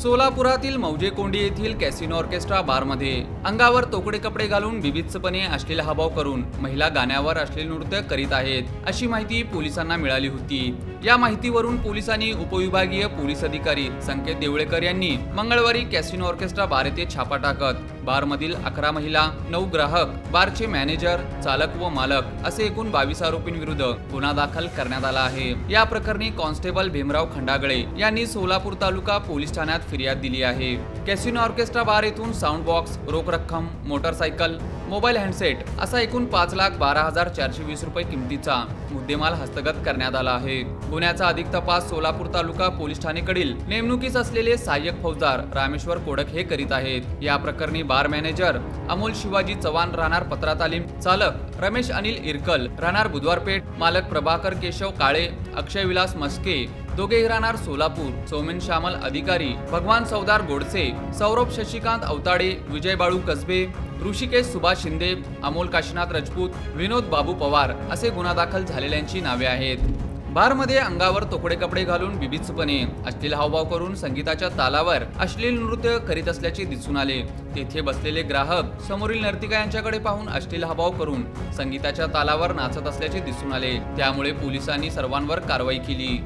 सोलापुरातील मौजे कोंडी येथील कॅसिनो ऑर्केस्ट्रा बारमध्ये अंगावर तोकडे कपडे घालून बिभत्सपणे अश्लील हावभाव करून महिला गाण्यावर अश्लील नृत्य करीत आहेत अशी माहिती पोलिसांना मिळाली होती। या माहितीवरून पोलिसांनी उपविभागीय पोलीस अधिकारी संकेत देवळेकर यांनी मंगळवारी कॅसिनो ऑर्केस्ट्रा बार येथे छापा टाकत बारमधील 11 महिला, 9 ग्राहक, बारचे मॅनेजर, चालक व मालक असे एकूण 22 आरोपींविरुद्ध गुन्हा दाखल करण्यात आला आहे। या प्रकरणी कॉन्स्टेबल भीमराव खंडागळे यांनी सोलापूर तालुका पोलीस ठाण्यात फिर्याद दिली आहे। कॅसिनो ऑर्केस्ट्रा बार येथून साऊंड बॉक्स, रोख रक्कम, मोटरसायकल, मोबाईल हँडसेट असा एकूण 5,12,420 रुपये किमतीचा मुद्देमाल हस्तगत करण्यात आला आहे। गुन्ह्याचा अधिक तपास सोलापूर तालुका पोलीस ठाणेकडील नेमणुकीस असलेले सहाय्यक फौजदार रामेश्वर कोडक हे करीत आहेत। या प्रकरणी बार मॅनेजर अमोल शिवाजी चव्हाण राहणार पत्रा तालीम, चालक रमेश अनिल इरकल राहणार बुधवारपेठ, मालक प्रभाकर केशव काळे, अक्षय विलास मस्के दोघेही राहणार सोलापूर, सौमेन श्यामल अधिकारी, भगवान सौदार गोडसे, सौरभ शशिकांत अवताडे, विजय बाळू कसबे, ऋषिकेश सुभाष शिंदे, अमोल काशीनाथ राजपूत, विनोद बाबू पवार असे गुन्हा दाखल झालेल्यांची नावे आहेत। बारमध्ये अंगावर तोकडे कपडे घालून बिभत्सपणे अश्लील हावभाव करून संगीताच्या तालावर अश्लील नृत्य करीत असल्याचे दिसून आले। तेथे बसलेले ग्राहक समोरील नर्तिका यांच्याकडे पाहून अश्लील हावभाव करून संगीताच्या तालावर नाचत असल्याचे दिसून आले। त्यामुळे पोलिसांनी सर्वांवर कारवाई केली।